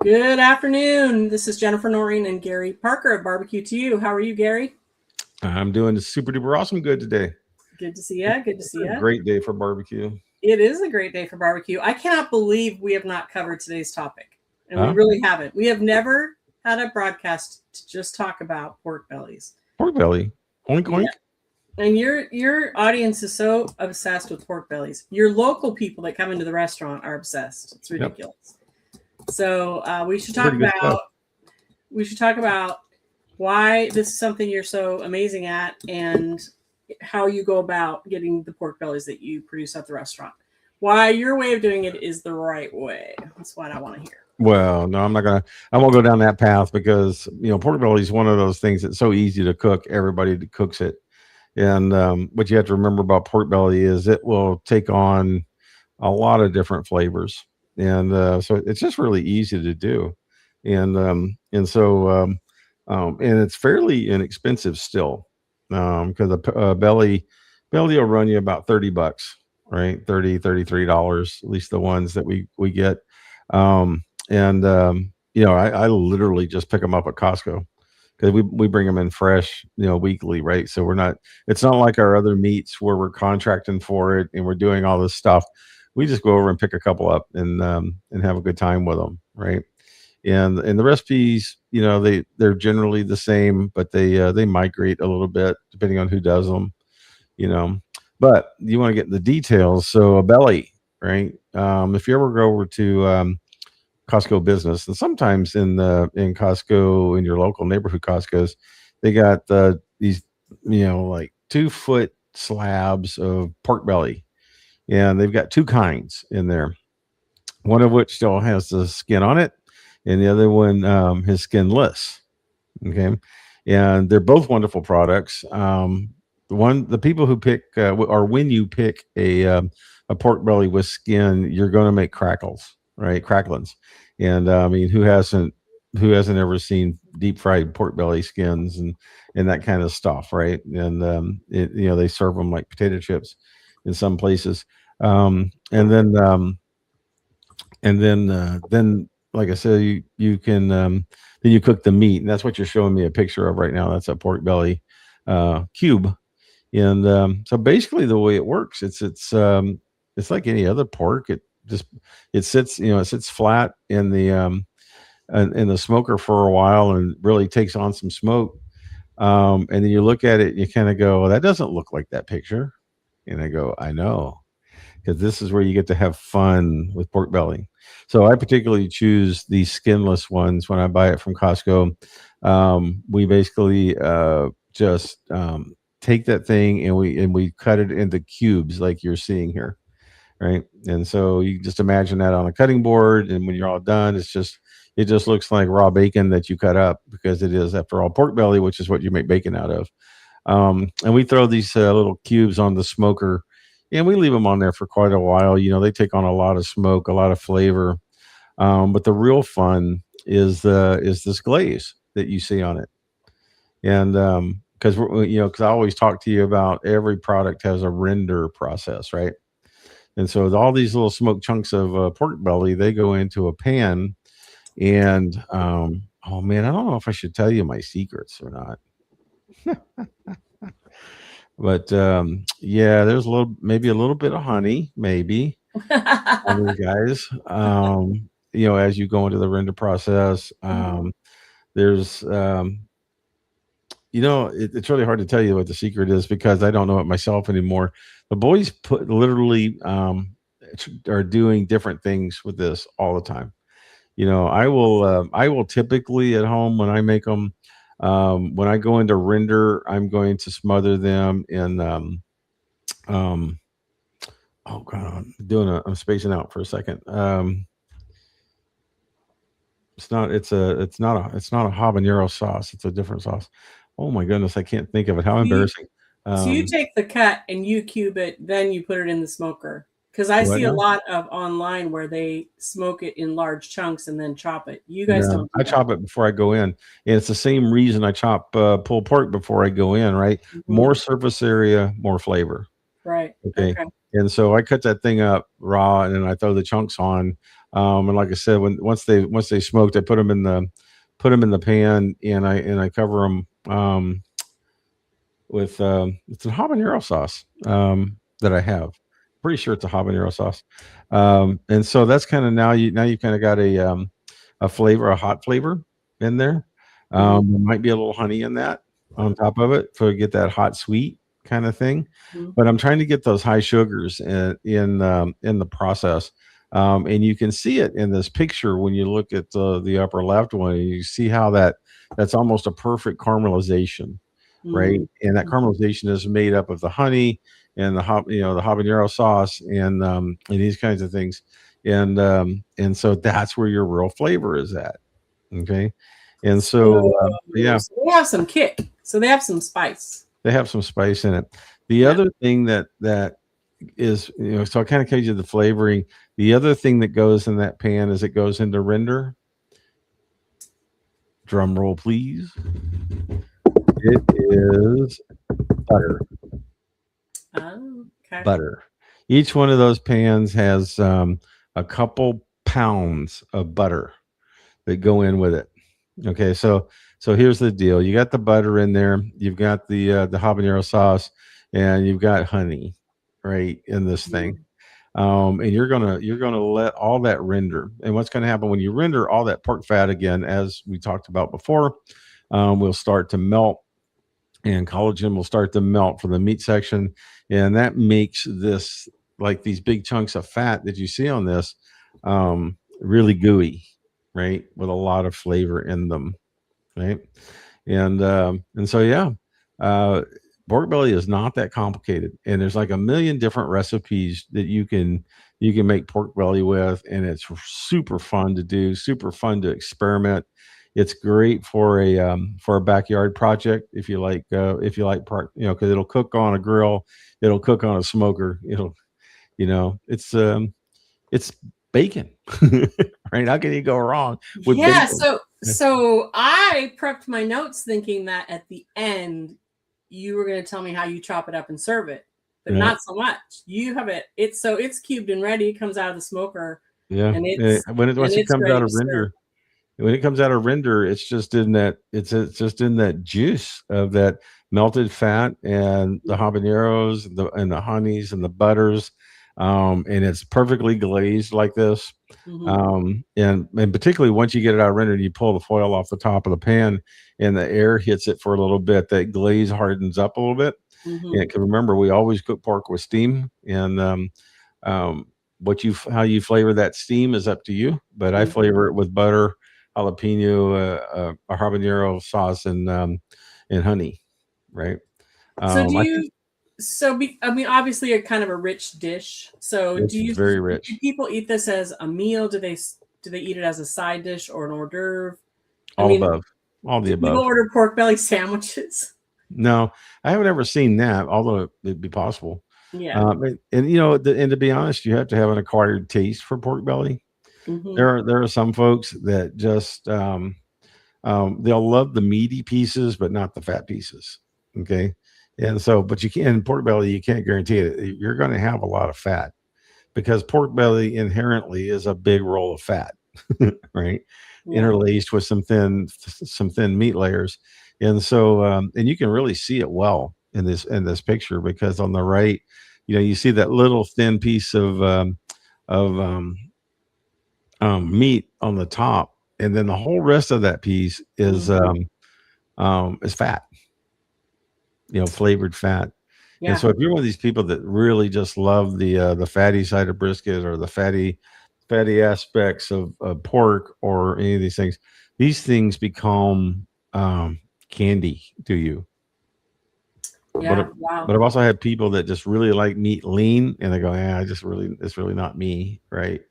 Good afternoon. This is Jennifer Noreen and Gary Parker of BBQ2U. How are you, Gary? I'm doing super duper awesome good today. Good to see you. Good to see you. Great day for barbecue. It is a great day for barbecue. I cannot believe we have not covered today's topic. And we really haven't. We have never had a broadcast to just talk about pork bellies. Pork belly. Oink, oink. Yeah. And your audience is so obsessed with pork bellies. Your local people that come into the restaurant are obsessed. It's ridiculous. Yep. So we should talk about why this is something you're so amazing at and how you go about getting the pork bellies that you produce at the restaurant. Why your way of doing it is the right way. That's what I want to hear. Well, no, I won't go down that path because, pork belly is one of those things that's so easy to cook. Everybody cooks it. And what you have to remember about pork belly is it will take on a lot of different flavors. And so it's just really easy to do. And it's fairly inexpensive still. Because a belly will run you about $30, right? $33, at least the ones that we get. I literally just pick them up at Costco because we bring them in fresh, weekly, right? So it's not like our other meats where we're contracting for it and we're doing all this stuff. We just go over and pick a couple up and have a good time with them, right? And the recipes, they're generally the same, but they migrate a little bit depending on who does them, But you want to get in the details. So a belly, right? If you ever go over to Costco Business, and sometimes in Costco, in your local neighborhood Costco's, they got these, like 2-foot slabs of pork belly, and they've got two kinds in there. One of which still has the skin on it, and the other one is skinless. Okay, and they're both wonderful products. The people who pick or when you pick a pork belly with skin, you're going to make crackles, right? Cracklings. And who hasn't ever seen deep fried pork belly skins and that kind of stuff, right? And they serve them like potato chips in some places. Then like I said, you can then you cook the meat, and that's what you're showing me a picture of right now. That's a pork belly cube, and so basically the way it works, it's like any other pork. It sits flat in the smoker for a while and really takes on some smoke, and then you look at it and you kind of go, well, that doesn't look like that picture, and I go, I know. Because this is where you get to have fun with pork belly. So I particularly choose these skinless ones when I buy it from Costco. We basically just take that thing and we cut it into cubes like you're seeing here, right? And so you just imagine that on a cutting board, and when you're all done, it just looks like raw bacon that you cut up, because it is, after all, pork belly, which is what you make bacon out of. And we throw these little cubes on the smoker. And we leave them on there for quite a while. They take on a lot of smoke, a lot of flavor. But the real fun is this glaze that you see on it. And because I always talk to you about every product has a render process, right? And so all these little smoked chunks of pork belly, they go into a pan. And oh man, I don't know if I should tell you my secrets or not. But there's maybe a little bit of honey, maybe, on these guys. As you go into the render process, there's it's really hard to tell you what the secret is because I don't know it myself anymore. The boys literally are doing different things with this all the time. I will typically at home when I make them. When I go into render, I'm going to smother them in oh god, I'm spacing out for a second. It's not a habanero sauce. It's a different sauce. Oh my goodness, I can't think of it. How embarrassing. So you take the cut and you cube it, then you put it in the smoker. Because I see a lot of online where they smoke it in large chunks and then chop it. You guys don't. I chop it before I go in, and it's the same reason I chop pulled pork before I go in. Right, more surface area, more flavor. Right. Okay. And so I cut that thing up raw, and then I throw the chunks on. And like I said, once they smoked, I put them in the pan, and I cover them with it's a habanero sauce that I have. Pretty sure it's a habanero sauce, and so that's kind of now you kind of got a flavor, a hot flavor in there. Mhm. There might be a little honey in that on top of it to get that hot sweet kind of thing. Mhm. But I'm trying to get those high sugars in the process. And you can see it in this picture when you look at the upper left one. You see how that's almost a perfect caramelization, right? Mhm. And that Mhm. caramelization is made up of the honey and the habanero sauce and these kinds of things, and so that's where your real flavor is at. Okay, and so So, yeah, so they have some kick. So they have some spice. they have some spice in it. The Yeah. other thing that is, so I kind of told you the flavoring. The other thing that goes in that pan is it goes into render. Drum roll, please. It is butter. Oh, okay. Butter. Each one of those pans has a couple pounds of butter that go in with it. Okay, so here's the deal. You got the butter in there. You've got the habanero sauce, and you've got honey, right, in this thing. Mhm. And you're gonna let all that render. And what's gonna happen when you render all that pork fat again, as we talked about before, will start to melt, and collagen will start to melt from the meat section, and that makes this, like these big chunks of fat that you see on this, really gooey, right, with a lot of flavor in them, right? And so yeah, uh, pork belly is not that complicated, and there's like a million different recipes that you can make pork belly with, and it's super fun to do, super fun to experiment. It's great for a backyard project if you like pork, because it'll cook on a grill, it'll cook on a smoker, it's bacon, right? How can you go wrong with Yeah. bacon? So I prepped my notes thinking that at the end you were going to tell me how you chop it up and serve it, but Yeah. not so much. You have it. It's cubed and ready. It comes out of the smoker, Yeah, and it's once it comes ready out to of serve. render, when it comes out of render, it's just in that juice of that melted fat and the habaneros and the honeys and the butters, and it's perfectly glazed like this. Mm-hmm. And particularly once you get it out of render and you pull the foil off the top of the pan and the air hits it for a little bit, that glaze hardens up a little bit. Mm-hmm. And 'cause remember, we always cook pork with steam, and um, how you flavor that steam is up to you. But I Mm-hmm. flavor it with butter, jalapeno, a habanero sauce, and honey. Right. So do I think you? I mean, obviously, a kind of a rich dish. So it's very do rich. people eat this as a meal? Do they eat it as a side dish or an hors d'oeuvre? I All mean, above, all the do people above. order pork belly sandwiches? No, I haven't ever seen that, although it'd be possible. Yeah. And to be honest, you have to have an acquired taste for pork belly. Mm-hmm. There are some folks that just they'll love the meaty pieces, but not the fat pieces. Okay. And so, but you can't, pork belly, you can't guarantee it. You're going to have a lot of fat because pork belly inherently is a big roll of fat, right? Yeah. Interlaced with some thin meat layers. And so, and you can really see it well in this picture because on the right, you see that little thin piece of meat on the top, and then the whole rest of that piece Mm-hmm. is fat, flavored fat. And Yeah. so if you're one of these people that really just love the fatty side of brisket or the fatty aspects of pork or any of these things become candy to you. Yeah. But Wow. but I've also had people that just really like meat lean, and they go, yeah, it's really not me, right?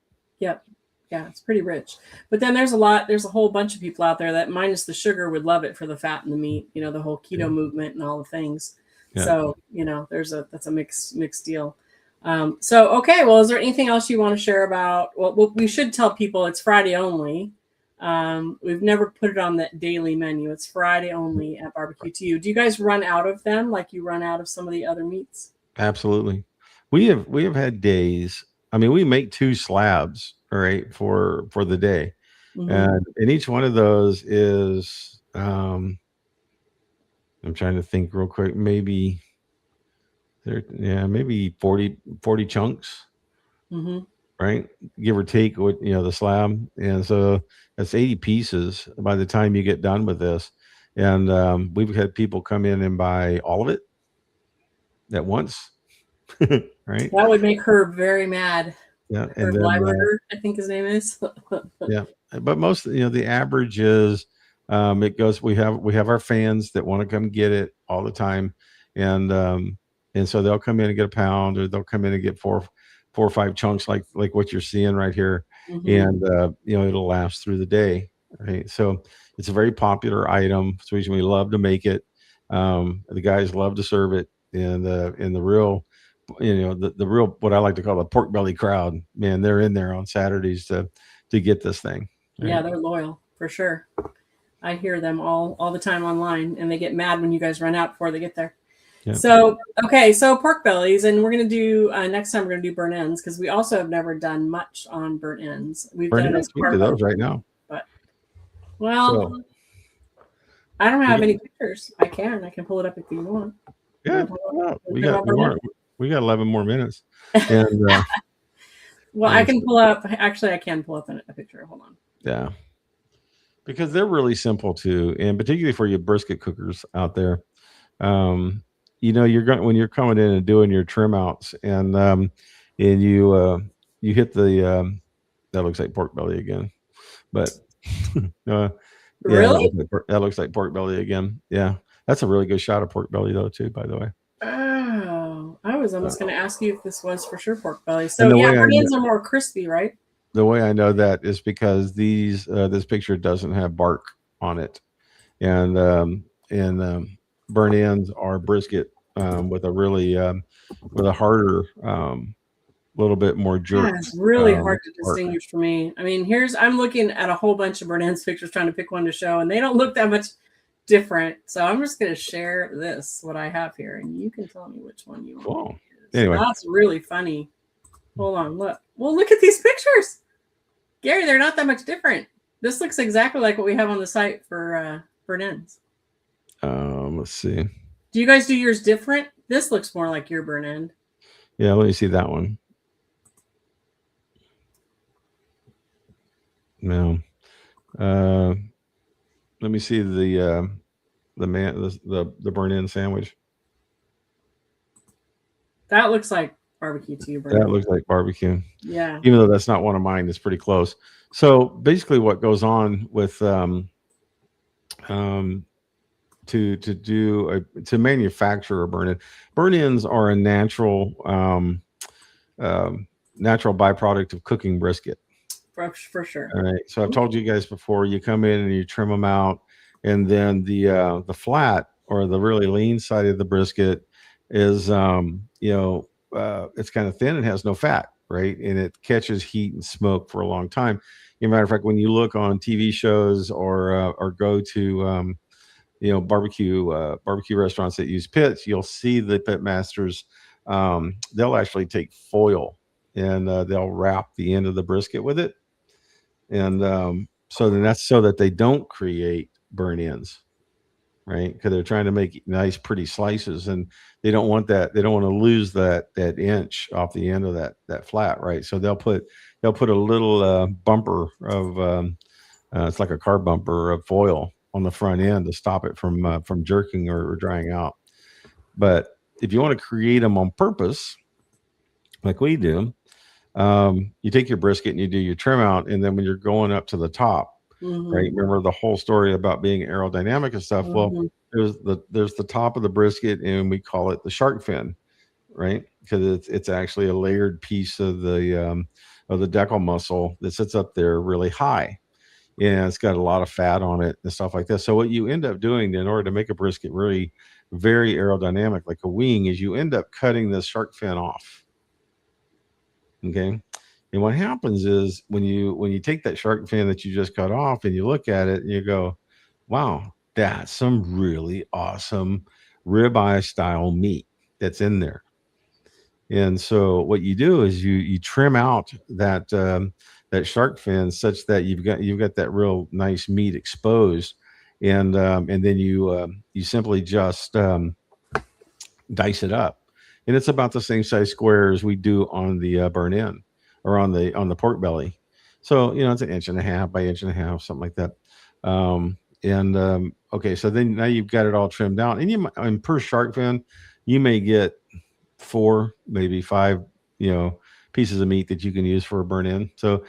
Yep. Yeah, it's pretty rich. But then there's a whole bunch of people out there that minus the sugar would love it for the fat and the meat, the whole Yeah, keto movement and all the things. yeah. So, that's a mixed deal. So okay, well, is there anything else you want to share about? Well, we should tell people it's Friday only. We've never put it on the daily menu. It's Friday only at BBQ2U. Do you guys run out of them like you run out of some of the other meats? Absolutely. We have had days. I mean, we make two slabs, all right, for the day. Mm-hmm. And each one of those is I'm trying to think real quick, maybe there, yeah, maybe 40 chunks, Mm-hmm. right? Give or take what, the slab. And so that's 80 pieces by the time you get done with this. And we've had people come in and buy all of it at once, right? That would make Herb very mad. Yeah. And Herb then, Lieberger, I think his name is. yeah, but most, the average is, it goes. We have our fans that want to come get it all the time, and so they'll come in and get a pound, or they'll come in and get four or five chunks, like what you're seeing right here, Mm-hmm. and it'll last through the day. Right, so it's a very popular item. It's the reason we love to make it. The guys love to serve it, and the real, the real, what I like to call the pork belly crowd, man, they're in there on Saturdays to get this thing. Yeah, Right. they're loyal for sure. I hear them all the time online, and they get mad when you guys run out before they get there. Yeah. So okay, so pork bellies, and we're gonna do next time we're gonna do burnt ends because we also have never done much on burnt ends. We've Burn done it ends, as we can part do of our those right training, now. but well, So I don't we have got, any pictures. I can pull it up if you want. yeah, Wanna we talk got about burnt we got 11 more minutes, and Well, I can pull up. Actually, I can pull up a picture. Hold on. yeah, because they're really simple too, and particularly for you brisket cookers out there. Um, you're going, when you're coming in and doing your trim outs, and you hit the that looks like pork belly again, but uh, yeah, Really? that looks like pork belly again. Yeah, that's a really good shot of pork belly though too, by the way. Oh, I was Uh, almost going to ask you if this was for sure pork belly. and So yeah, burnt ends are more crispy, right? the way I know that is because this picture doesn't have bark on it, and burnt ends are brisket, with a really, with a harder, little bit more Yeah, it's jerked, really hard to bark. distinguish for me. I mean, I'm looking at a whole bunch of burnt ends pictures trying to pick one to show, and they don't look that much different. So I'm just going to share what I have here, and you can tell me which one you want Cool. to use. Anyway, That's really funny. Hold on, look. Well, look at these pictures. Gary, they're not that much different. This looks exactly like what we have on the site for burnt ends. let's see. Do you guys do yours different? This looks more like your burnt end. Yeah, let me see that one. No, let me see the burnt end sandwich. That looks like BBQ2U burnt That end. looks like barbecue. Yeah. Even though that's not one of mine, it's pretty close. So basically, what goes on with to manufacture a burn ends are a natural byproduct of cooking brisket. For sure. All right. So I've told you guys before, you come in and you trim them out, and then the flat, or the really lean side of the brisket is, it's kind of thin and has no fat, right? And it catches heat and smoke for a long time. As a matter of fact, when you look on TV shows, or go to barbecue restaurants that use pits, you'll see the pit masters, they'll actually take foil, and they'll wrap the end of the brisket with it, and so then that's so that they don't create burn ends, right? Because they're trying to make nice pretty slices, and they don't want that, they don't want to lose that inch off the end of that flat, right? So they'll put a little bumper of, it's like a car bumper of foil on the front end to stop it from jerking or drying out. But if you want to create them on purpose, like we do, you take your brisket and you do your trim out, and then when you're going up to the top, right? Mm-hmm. Remember the whole story about being aerodynamic and stuff. Well, Mm-hmm. there's the top of the brisket, and we call it the shark fin, right? Because it's actually a layered piece of the decal muscle that sits up there really high, and it's got a lot of fat on it and stuff like this. So what you end up doing in order to make a brisket really very aerodynamic, like a wing, is you end up cutting this shark fin off. Okay. And what happens is when you take that shark fin that you just cut off and you look at it and you go, wow, that's some really awesome ribeye style meat that's in there. And so what you do is you trim out shark fin such that you've got that real nice meat exposed, and then you simply just dice it up, and it's about the same size square as we do on the burn in, or on the pork belly. So it's an inch and a half by inch and a half, something like that. And Okay, so then now you've got it all trimmed down, and and per shark fin, you may get four, maybe five, you know, pieces of meat that you can use for a burn in. So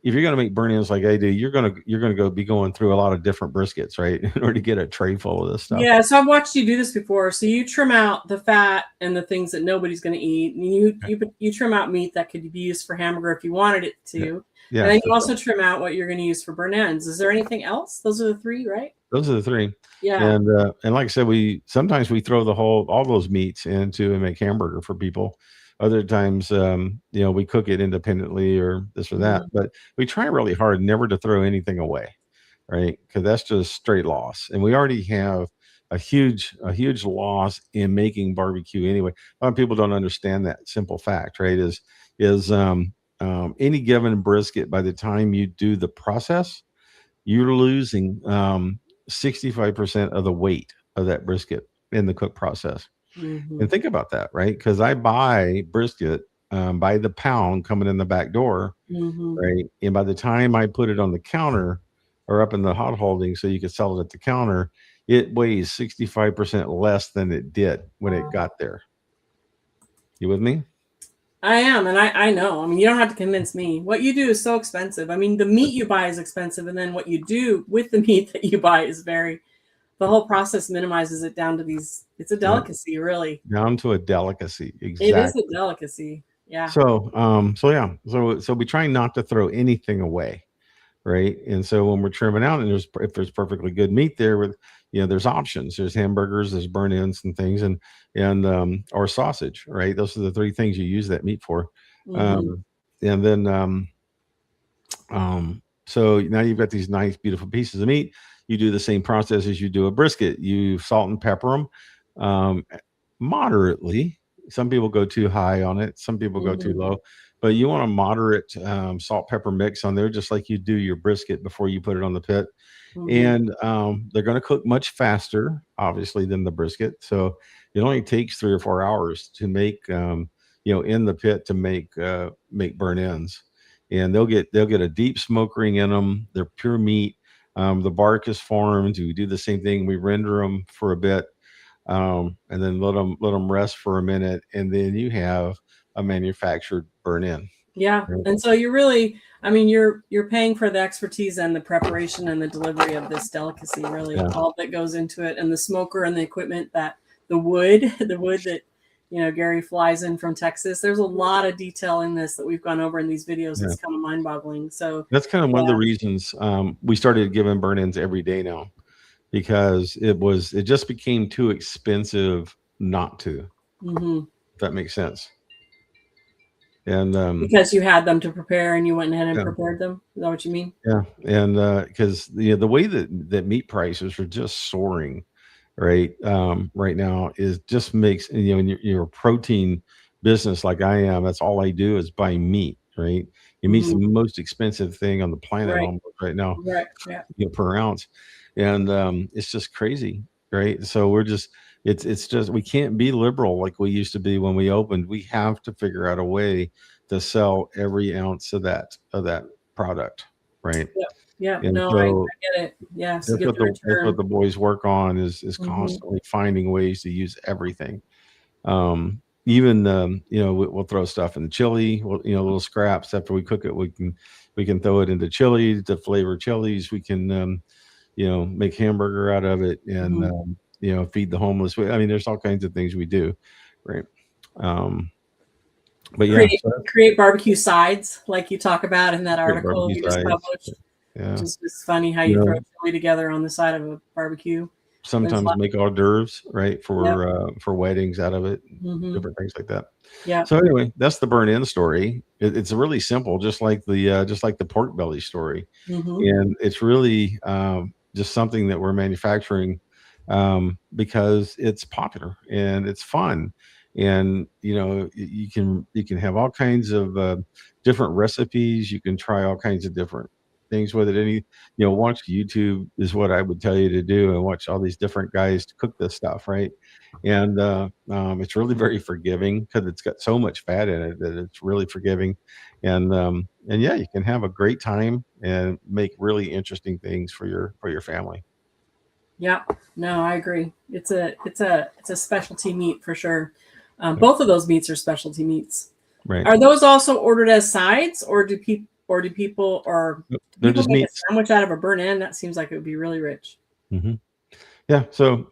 if you're going to make burn ins like I do, you're gonna go be going through a lot of different briskets, right, in order to get a tray full of this stuff. Yeah, so I've watched you do this before. So you trim out the fat and the things that nobody's going to eat. And you trim out meat that could be used for hamburger if you wanted it to. Yeah. Yeah, And then you that's also trim out what you're going to use for burn ends. Is there anything else? Those are the three, right? Those are the three. Yeah. And like I said, we sometimes we throw all those meats into and make hamburger for people. Other times, we cook it independently or this or that. But we try really hard never to throw anything away, right? Because that's just straight loss. And we already have a huge loss in making barbecue anyway. A lot of people don't understand that simple fact, right? Is any given brisket, by the time you do the process, you're losing 65% of the weight of that brisket in the cook process. And think about that, right? Because I buy brisket by the pound coming in the back door, right? And by the time I put it on the counter or up in the hot holding so you could sell it at the counter, it weighs 65% less than it did when it got there. You with me? I am, and I know. I mean, you don't have to convince me. What you do is so expensive. I mean, the meat you buy is expensive, and then what you do with the meat that you buy is the whole process minimizes it down to these. It's a delicacy, really. Down to a delicacy, exactly. It is a delicacy. Yeah. So we try not to throw anything away, right? And so when we're trimming out, and if there's perfectly good meat there with, there's options. There's hamburgers, there's burn ins and things, and or sausage, right? Those are the three things you use that meat for. And then so now you've got these nice, beautiful pieces of meat. You do the same process as you do a brisket. You salt and pepper them moderately. Some people go too high on it. Some people go too low. But you want a moderate salt pepper mix on there, just like you do your brisket before you put it on the pit. And they're going to cook much faster, obviously, than the brisket. So it only takes 3 or 4 hours to make, in the pit to make burn ends. And they'll get a deep smoke ring in them. They're pure meat. The bark is formed. We do the same thing. We render them for a bit, and then let them rest for a minute, and then you have a manufactured burn in. Yeah, and so you're really, I mean, you're paying for the expertise and the preparation and the delivery of this delicacy. Really, all that goes into it, and the smoker and the equipment, the wood that Gary flies in from Texas. There's a lot of detail in this that we've gone over in these videos. It's kind of mind-boggling. So that's kind of one of the reasons we started giving burn-ins every day now, because it just became too expensive not to. If that makes sense. And because you had them to prepare and you went ahead and prepared them. Is that what you mean? Yeah. And because the way that meat prices are just soaring right now just makes, in your protein business like I am, that's all I do is buy meat, right? Meat's the most expensive thing on the planet almost right now, per ounce. And it's just crazy, right? So it's just we can't be liberal like we used to be when we opened. We have to figure out a way to sell every ounce of that product, right? Yeah. And no, so I get it. Yeah. So that's what the boys work on is constantly finding ways to use everything. Even we'll throw stuff in the chili, little scraps after we cook it. We can throw it into chili to flavor chilies. We can make hamburger out of it, and feed the homeless. I mean, there's all kinds of things we do, right? But create barbecue sides like you talk about in that article you just published. Yeah, it's just funny how you throw chili together on the side of a barbecue. Sometimes make hors d'oeuvres, right, for weddings out of it, different things like that. Yeah. So anyway, that's the burn-in story. It's really simple, just like the pork belly story, and it's really just something that we're manufacturing because it's popular and it's fun, and you can have all kinds of different recipes. You can try all kinds of different things with it. Watch YouTube is what I would tell you to do, and watch all these different guys cook this stuff, right? And it's really very forgiving because it's got so much fat in it that it's really forgiving. And yeah, you can have a great time and make really interesting things for your family. Yeah, no, I agree. It's a specialty meat for sure. Both of those meats are specialty meats. Right. Are those also ordered as sides, or do people They're just make a meats. sandwich out of a burnt end? That seems like it would be really rich. Hmm. Yeah. So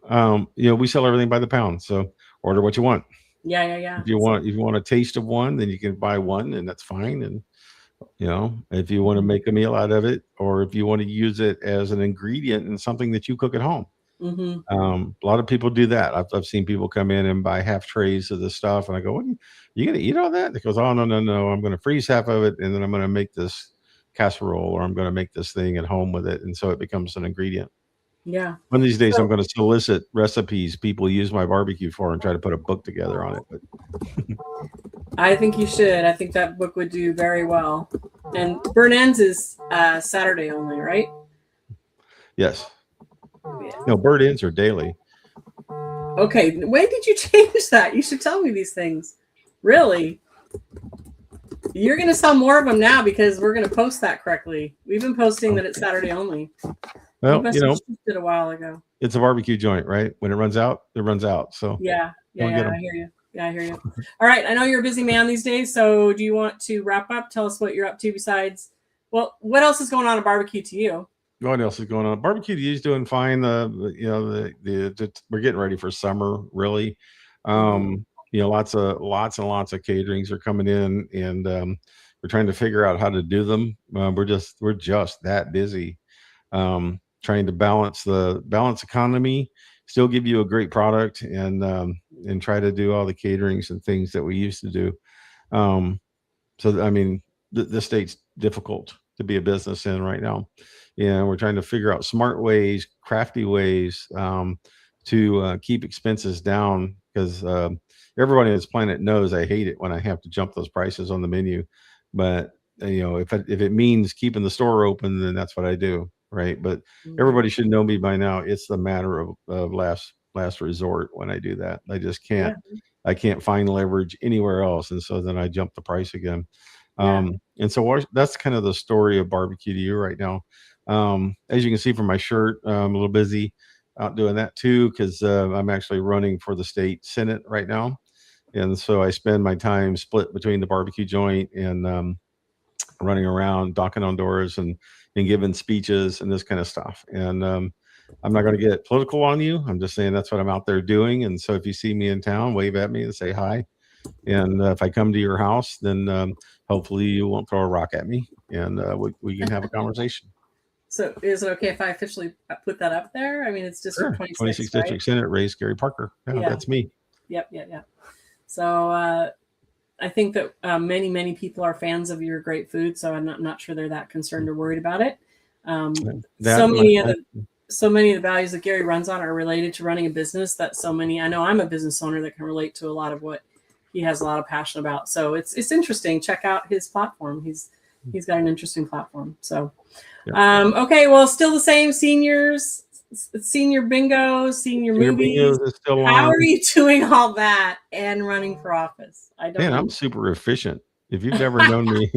we sell everything by the pound. So order what you want. Yeah. If you want a taste of one, then you can buy one, and that's fine. And if you want to make a meal out of it, or if you want to use it as an ingredient in something that you cook at home. Mm-hmm. A lot of people do that. I've seen people come in and buy half trays of this stuff, and I go, "What, you gonna eat all that?" They goes, "Oh, no, I'm going to freeze half of it, and then I'm going to make this casserole, or I'm going to make this thing at home with it," and so it becomes an ingredient. Yeah. One of these days, I'm So going to solicit recipes people use my barbecue for and try to put a book together on it. But I think you should. I think that book would do very well. And burnt ends is Saturday only, right? yes, Yeah. no, bird ends are daily. Okay. When did you change that? You should tell me these things. Really? You're going to sell more of them now because we're going to post that correctly. We've been posting that it's Saturday only. Well, you must have shifted a while ago. It's a barbecue joint, right? When it runs out, it runs out. So yeah, I hear you. Yeah, I hear you. All right. I know you're a busy man these days. So do you want to wrap up? Tell us what you're up to besides, well, what else is going on at BBQ2U? What else is going on? BBQ2U is doing fine. We're getting ready for summer, really. Lots and lots of caterings are coming in, and we're trying to figure out how to do them. We're just that busy, trying to balance economy, still give you a great product, and try to do all the caterings and things that we used to do. So I mean, the state's difficult to be a business in right now. We're trying to figure out smart ways, crafty ways, to keep expenses down, because everybody on this planet knows I hate it when I have to jump those prices on the menu. But if it means keeping the store open, then that's what I do, right? But everybody should know me by now. It's the matter of last resort when I do that. I just can't. Yeah. I can't find leverage anywhere else, and so then I jump the price again. And so that's kind of the story of BBQ2U right now. As you can see from my shirt, I'm a little busy out doing that too, because I'm actually running for the state Senate right now. And so I spend my time split between the barbecue joint and running around, knocking on doors and giving speeches and this kind of stuff. And I'm not going to get political on you. I'm just saying that's what I'm out there doing. And so if you see me in town, wave at me and say hi. And if I come to your house, then hopefully you won't throw a rock at me, and we can have a conversation. So is it okay if I officially put that up there? I mean, it's District 26, 26th right? District Senate race, Gary Parker. Yeah, that's me. Yep. So I think that many people are fans of your great food, so I'm not sure they're that concerned or worried about it. So many of the values that Gary runs on are related to running a business. I know I'm a business owner that can relate to a lot of what he has a lot of passion about. So it's interesting. Check out his platform. He's got an interesting platform. So, okay. Well, still the same seniors, senior bingo, senior movies. How are you doing all that and running for office? I'm super efficient. If you've never known me,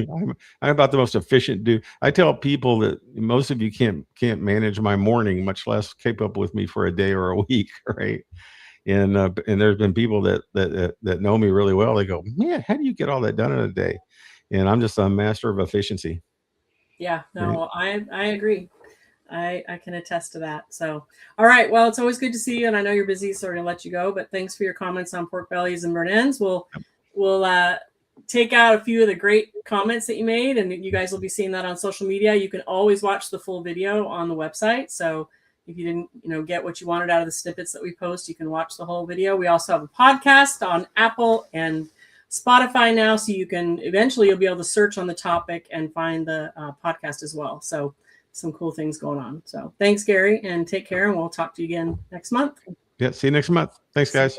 I'm about the most efficient dude. I tell people that most of you can't manage my morning, much less keep up with me for a day or a week. Right. And there's been people that know me really well. They go, "Man, how do you get all that done in a day?" And I'm just a master of efficiency. Yeah, no, right? I agree. I can attest to that. So, all right. Well, it's always good to see you, and I know you're busy, so we're gonna let you go. But thanks for your comments on pork bellies and burnt ends. We'll take out a few of the great comments that you made, and you guys will be seeing that on social media. You can always watch the full video on the website. So if you didn't, get what you wanted out of the snippets that we post, you can watch the whole video. We also have a podcast on Apple and Spotify now, so you'll be able to search on the topic and find the podcast as well. So some cool things going on. So thanks, Gary, and take care, and we'll talk to you again next month. Yeah, see you next month. Thanks, guys.